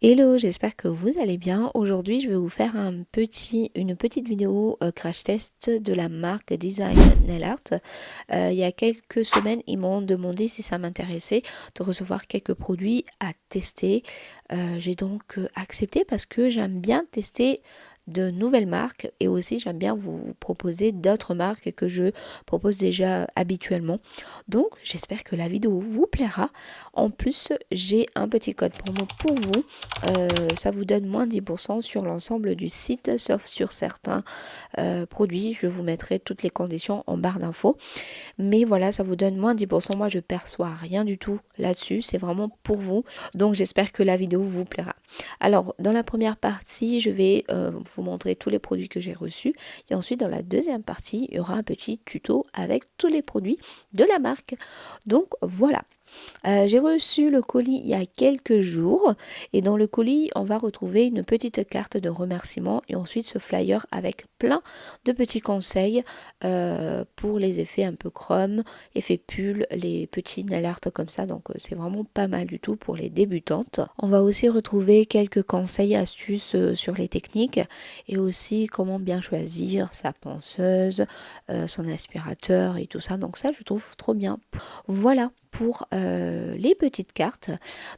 Hello, j'espère que vous allez bien. Aujourd'hui, je vais vous faire une petite vidéo crash test de la marque Design Nail Art. Il y a quelques semaines, ils m'ont demandé si ça m'intéressait de recevoir quelques produits à tester. J'ai donc accepté parce que j'aime bien tester de nouvelles marques et aussi j'aime bien vous proposer d'autres marques que je propose déjà habituellement. Donc, j'espère que la vidéo vous plaira. En plus, j'ai un petit code promo pour vous. Ça vous donne moins 10% sur l'ensemble du site, sauf sur certains produits. Je vous mettrai toutes les conditions en barre d'infos. Mais voilà, ça vous donne moins 10%. Moi, je perçois rien du tout là-dessus. C'est vraiment pour vous. Donc, j'espère que la vidéo vous plaira. Alors, dans la première partie, je vais vous montrer tous les produits que j'ai reçus. Et ensuite, dans la deuxième partie, il y aura un petit tuto avec tous les produits de la marque. Donc, voilà. J'ai reçu le colis il y a quelques jours et dans le colis, on va retrouver une petite carte de remerciement et ensuite ce flyer avec plein de petits conseils pour les effets un peu chrome, effets pull, les petits nail art comme ça. Donc c'est vraiment pas mal du tout pour les débutantes. On va aussi retrouver quelques conseils, astuces sur les techniques et aussi comment bien choisir sa ponceuse, son aspirateur et tout ça. Donc ça, je trouve trop bien. Voilà pour les petites cartes.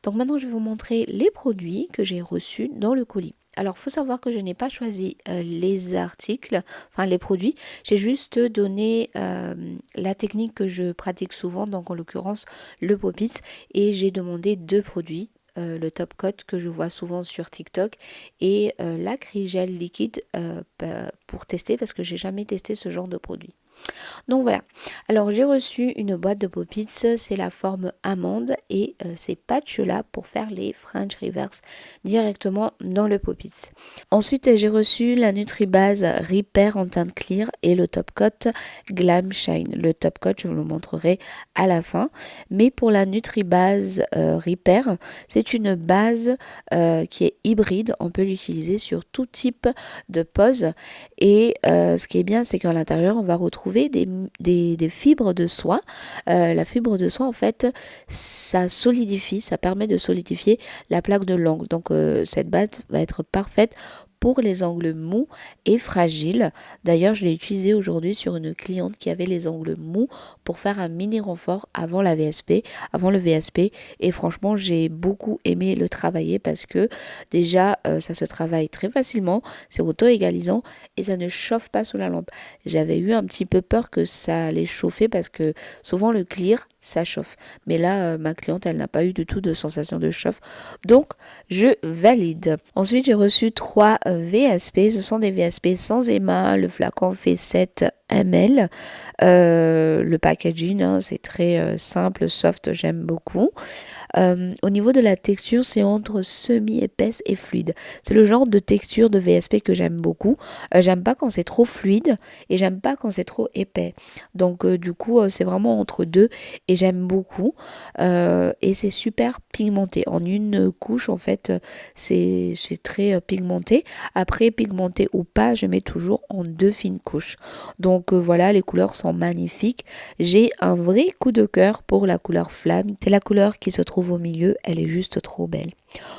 Donc maintenant, je vais vous montrer les produits que j'ai reçus dans le colis. Alors, il faut savoir que je n'ai pas choisi les articles, enfin les produits. J'ai juste donné la technique que je pratique souvent, donc en l'occurrence le Pop-It, et j'ai demandé deux produits. Le top coat que je vois souvent sur TikTok et l'acrygel liquide pour tester parce que j'ai jamais testé ce genre de produit. Donc voilà. Alors j'ai reçu une boîte de Pop-Its, c'est la forme amande et ces patchs-là pour faire les French Reverse directement dans le Pop-Its. Ensuite j'ai reçu la Nutribase Repair en teinte clear et le Top Coat Glam Shine. Le Top Coat je vous le montrerai à la fin. Mais pour la Nutribase Repair, c'est une base qui est hybride. On peut l'utiliser sur tout type de pose. Et ce qui est bien, c'est qu'à l'intérieur, on va retrouver des fibres de soie. La fibre de soie, en fait, ça solidifie, ça permet de solidifier la plaque de l'ongle. Donc, cette base va être parfaite pour les ongles mous et fragiles. D'ailleurs, je l'ai utilisé aujourd'hui sur une cliente qui avait les ongles mous pour faire un mini renfort avant la VSP, avant le VSP. Et franchement, j'ai beaucoup aimé le travailler parce que déjà, ça se travaille très facilement, c'est auto-égalisant et ça ne chauffe pas sous la lampe. J'avais eu un petit peu peur que ça allait chauffer parce que souvent le clear, ça chauffe. Mais là, ma cliente, elle n'a pas eu du tout de sensation de chauffe. Donc, je valide. Ensuite, j'ai reçu 3 VSP. Ce sont des VSP sans émai. Le flacon fait 7 ml. Le packaging, hein, c'est très simple, soft, j'aime beaucoup. Au niveau de la texture, c'est entre semi-épaisse et fluide. C'est le genre de texture de VSP que j'aime beaucoup. J'aime pas quand c'est trop fluide et j'aime pas quand c'est trop épais. Donc du coup, c'est vraiment entre deux et j'aime beaucoup. Et c'est super pigmenté. En une couche, en fait, c'est très pigmenté. Après, pigmenté ou pas, je mets toujours en deux fines couches. Donc voilà, les couleurs sont magnifiques. J'ai un vrai coup de cœur pour la couleur flamme. C'est la couleur qui se trouve au milieu, elle est juste trop belle.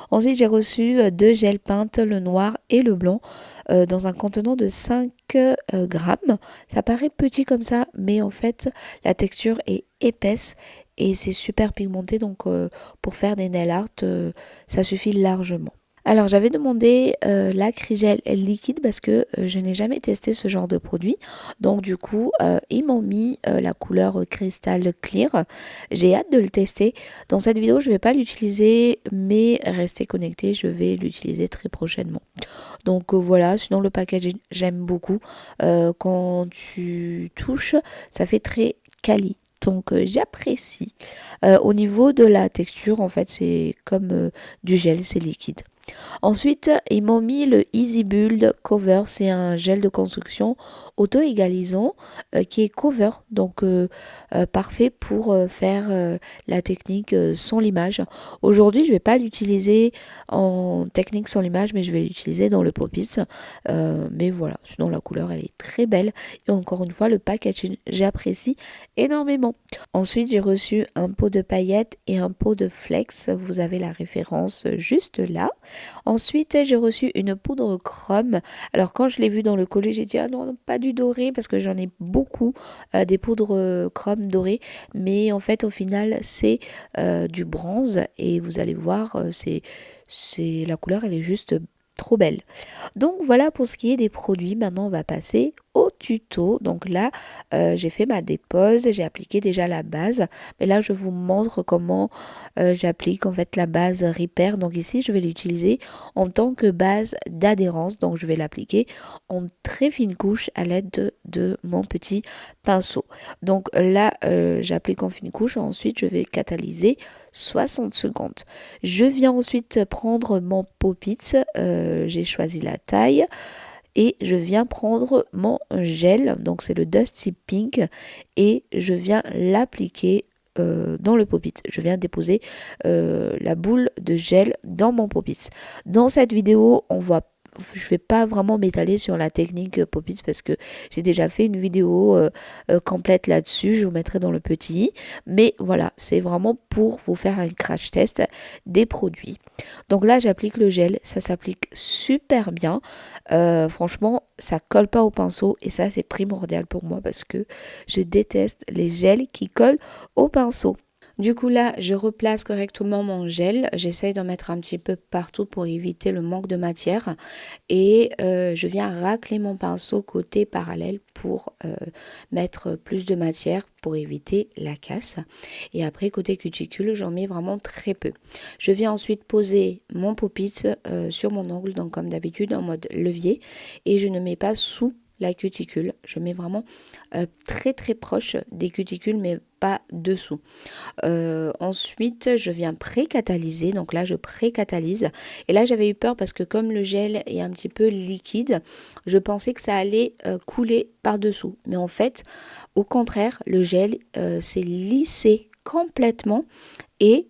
Ensuite, j'ai reçu deux gels peintes, le noir et le blanc, dans un contenant de 5 grammes. Ça paraît petit comme ça, mais en fait, la texture est épaisse et c'est super pigmenté. Donc, pour faire des nail art, ça suffit largement. Alors j'avais demandé l'acrygel liquide parce que je n'ai jamais testé ce genre de produit. Donc du coup ils m'ont mis la couleur cristal clear. J'ai hâte de le tester. Dans cette vidéo je ne vais pas l'utiliser mais restez connectés, je vais l'utiliser très prochainement. Donc voilà, sinon le packaging j'aime beaucoup. Quand tu touches ça fait très quali. Donc j'apprécie. Au niveau de la texture en fait c'est comme du gel, c'est liquide. Ensuite, ils m'ont mis le Easy Build Cover. C'est un gel de construction auto-égalisant qui est cover. Donc, parfait pour faire la technique sans l'image. Aujourd'hui, je ne vais pas l'utiliser en technique sans l'image, mais je vais l'utiliser dans le Pop-It. Mais voilà, sinon la couleur, elle est très belle. Et encore une fois, le packaging, j'apprécie énormément. Ensuite, j'ai reçu un pot de paillettes et un pot de flex. Vous avez la référence juste là. Ensuite, j'ai reçu une poudre chrome. Alors quand je l'ai vue dans le colis, j'ai dit ah non, non, pas du doré parce que j'en ai beaucoup des poudres chrome dorées. Mais en fait, au final, c'est du bronze et vous allez voir, c'est la couleur, elle est juste trop belle. Donc voilà pour ce qui est des produits. Maintenant, on va passer au tuto. Donc là, j'ai fait ma dépose, j'ai appliqué déjà la base. Mais là, je vous montre comment j'applique en fait la base Repair. Donc ici, je vais l'utiliser en tant que base d'adhérence. Donc je vais l'appliquer en très fine couche à l'aide de mon petit pinceau. Donc là, j'applique en fine couche. Ensuite, je vais catalyser 60 secondes. Je viens ensuite prendre mon Pop-It. J'ai choisi la taille et je viens prendre mon gel, donc c'est le Dusty Pink, et je viens l'appliquer dans le Pop-It. Je viens déposer la boule de gel dans mon Pop-It. Dans cette vidéo, je vais pas vraiment m'étaler sur la technique Pop-It parce que j'ai déjà fait une vidéo complète là-dessus. Je vous mettrai dans le petit. Mais voilà, c'est vraiment pour vous faire un crash test des produits. Donc là, j'applique le gel. Ça s'applique super bien. Franchement, ça colle pas au pinceau et ça, c'est primordial pour moi parce que je déteste les gels qui collent au pinceau. Du coup là, je replace correctement mon gel. J'essaye d'en mettre un petit peu partout pour éviter le manque de matière. Et je viens racler mon pinceau côté parallèle pour mettre plus de matière pour éviter la casse. Et après, côté cuticule, j'en mets vraiment très peu. Je viens ensuite poser mon Pop-It sur mon ongle, donc comme d'habitude en mode levier. Et je ne mets pas sous la cuticule. Je mets vraiment très très proche des cuticules, mais pas dessous. Ensuite, je viens pré-catalyser. Donc là, je pré-catalyse. Et là, j'avais eu peur parce que comme le gel est un petit peu liquide, je pensais que ça allait couler par-dessous. Mais en fait, au contraire, le gel s'est lissé complètement et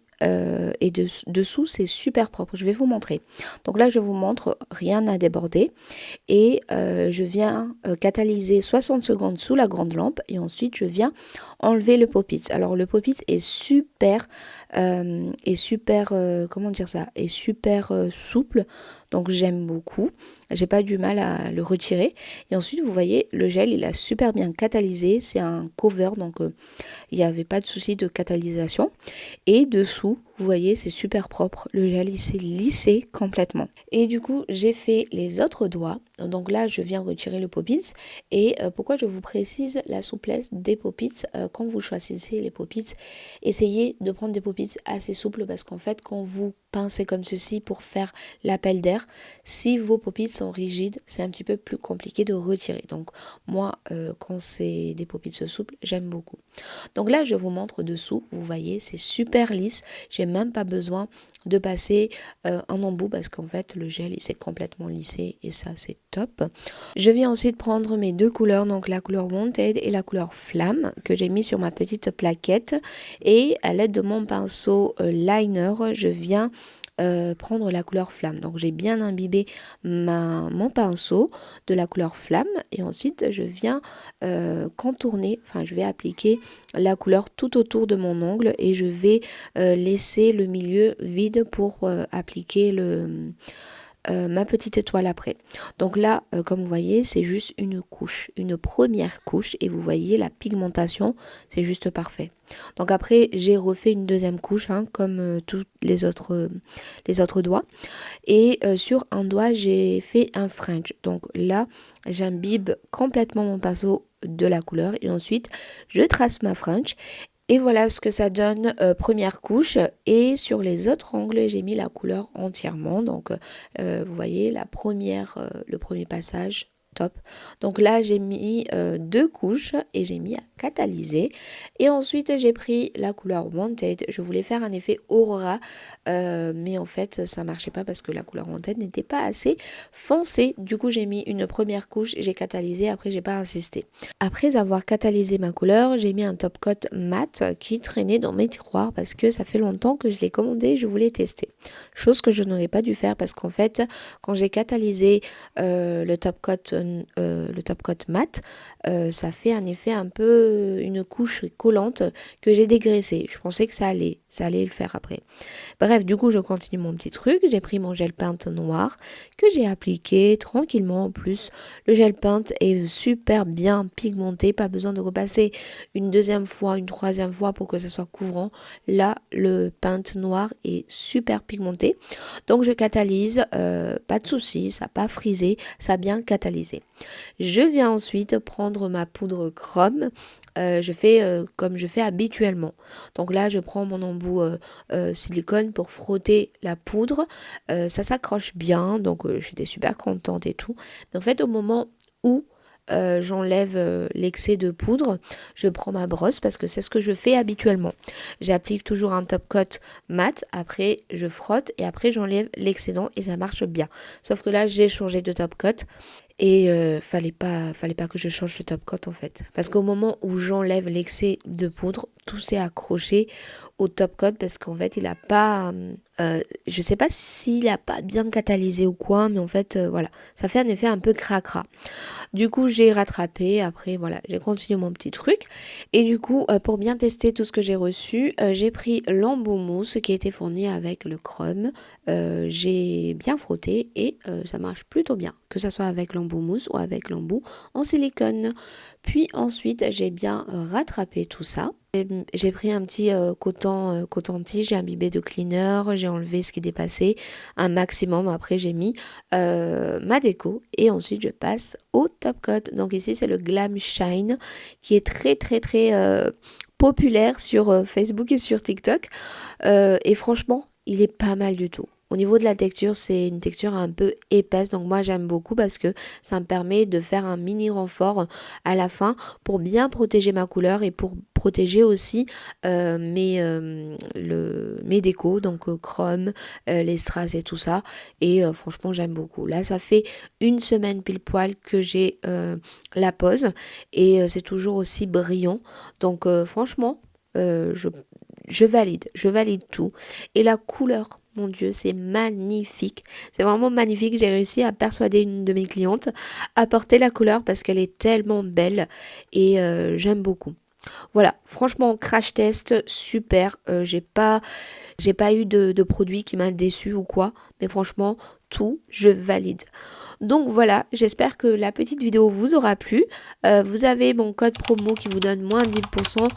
dessous, c'est super propre. Je vais vous montrer. Donc là, je vous montre, rien n'a débordé. Et je viens catalyser 60 secondes sous la grande lampe et ensuite je viens enlever le Pop-It. Alors le Pop-It est super comment dire ça, est super souple, donc j'aime beaucoup. J'ai pas du mal à le retirer. Et ensuite vous voyez le gel, il a super bien catalysé, c'est un cover, donc il n'y avait pas de souci de catalysation. Et dessous, vous voyez, c'est super propre. Le gel, il s'est lissé complètement. Et du coup, j'ai fait les autres doigts. Donc là, je viens retirer le Pop-It. Et pourquoi je vous précise la souplesse des Pop-It quand vous choisissez les Pop-It, essayez de prendre des Pop-It assez souples parce qu'en fait, quand vous pincez comme ceci pour faire l'appel d'air, si vos Pop-It sont rigides, c'est un petit peu plus compliqué de retirer. Donc moi, quand c'est des Pop-It souples, j'aime beaucoup. Donc là, je vous montre dessous. Vous voyez, c'est super lisse. J'ai même pas besoin de passer un embout parce qu'en fait, le gel, il s'est complètement lissé et ça, c'est top. Je vais ensuite prendre mes deux couleurs, donc la couleur Wanted et la couleur Flamme que j'ai mis sur ma petite plaquette. Et à l'aide de mon pinceau liner, je viens prendre la couleur Flamme. Donc j'ai bien imbibé mon pinceau de la couleur Flamme et ensuite je viens contourner, enfin je vais appliquer la couleur tout autour de mon ongle et je vais laisser le milieu vide pour appliquer ma petite étoile après. Donc là, comme vous voyez, c'est juste une couche, une première couche et vous voyez la pigmentation, c'est juste parfait. Donc après, j'ai refait une deuxième couche, hein, comme tous les autres doigts. Et sur un doigt, j'ai fait un French. Donc là, j'imbibe complètement mon pinceau de la couleur et ensuite, je trace ma French. Et voilà ce que ça donne, première couche. Et sur les autres ongles, j'ai mis la couleur entièrement. Donc, vous voyez, le premier passage, top. Donc là, j'ai mis deux couches et j'ai mis à catalyser. Et ensuite, j'ai pris la couleur Wanted. Je voulais faire un effet aurora, mais en fait, ça marchait pas parce que la couleur Wanted n'était pas assez foncée. Du coup, j'ai mis une première couche, j'ai catalysé. Après, j'ai pas insisté. Après avoir catalysé ma couleur, j'ai mis un top coat mat qui traînait dans mes tiroirs parce que ça fait longtemps que je l'ai commandé et je voulais tester. Chose que je n'aurais pas dû faire parce qu'en fait, quand j'ai catalysé le top coat le top coat mat, ça fait un effet un peu une couche collante que j'ai dégraissée. Je pensais que ça allait le faire après. Bref, du coup, je continue mon petit truc. J'ai pris mon gel paint noir que j'ai appliqué tranquillement. En plus, le gel paint est super bien pigmenté. Pas besoin de repasser une deuxième fois, une troisième fois pour que ce soit couvrant. Là, le paint noir est super pigmenté. Donc, je catalyse. Pas de souci, ça n'a pas frisé. Ça a bien catalysé. Je viens ensuite prendre ma poudre chrome. Je fais comme je fais habituellement. Donc là, je prends mon embout silicone pour frotter la poudre. Ça s'accroche bien, donc j'étais super contente et tout. Mais en fait, au moment où j'enlève l'excès de poudre, je prends ma brosse parce que c'est ce que je fais habituellement. J'applique toujours un top coat mat, après je frotte et après j'enlève l'excédent et ça marche bien. Sauf que là, j'ai changé de top coat. Et fallait pas que je change le top coat en fait. Parce qu'au moment où j'enlève l'excès de poudre, tout s'est accroché au top coat parce qu'en fait il a pas... je sais pas s'il a pas bien catalysé ou quoi, mais en fait voilà, ça fait un effet un peu cracra. Du coup j'ai rattrapé, après voilà, j'ai continué mon petit truc. Et du coup pour bien tester tout ce que j'ai reçu, j'ai pris l'embout mousse qui était fourni avec le chrome. J'ai bien frotté et ça marche plutôt bien, que ce soit avec l'embout mousse ou avec l'embout en silicone. Puis ensuite j'ai bien rattrapé tout ça. J'ai pris un petit coton-tige, j'ai imbibé de cleaner, j'ai enlevé ce qui dépassait un maximum. Après j'ai mis ma déco et ensuite je passe au top coat. Donc ici c'est le Glam Shine qui est très très très populaire sur Facebook et sur TikTok. Et franchement il est pas mal du tout. Au niveau de la texture, c'est une texture un peu épaisse, donc moi j'aime beaucoup parce que ça me permet de faire un mini renfort à la fin pour bien protéger ma couleur et pour protéger aussi mes décos, donc chrome, les strass et tout ça. Et franchement j'aime beaucoup. Là ça fait une semaine pile poil que j'ai la pose et c'est toujours aussi brillant. Donc franchement je valide tout. Et la couleur, mon Dieu, c'est magnifique. C'est vraiment magnifique. J'ai réussi à persuader une de mes clientes à porter la couleur parce qu'elle est tellement belle et j'aime beaucoup. Voilà, franchement, crash test, super. J'ai pas eu de produit qui m'a déçu ou quoi, mais franchement, tout, je valide. Donc voilà, j'espère que la petite vidéo vous aura plu. Vous avez mon code promo qui vous donne moins 10%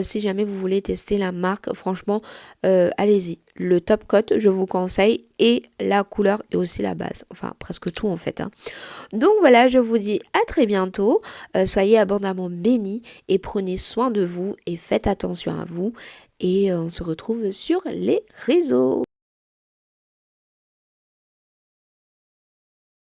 si jamais vous voulez tester la marque. Franchement, allez-y. Le top coat, je vous conseille, et la couleur et aussi la base. Enfin, presque tout en fait. Hein. Donc voilà, je vous dis à très bientôt. Soyez abondamment bénis et prenez soin de vous et faites attention à vous. Et on se retrouve sur les réseaux.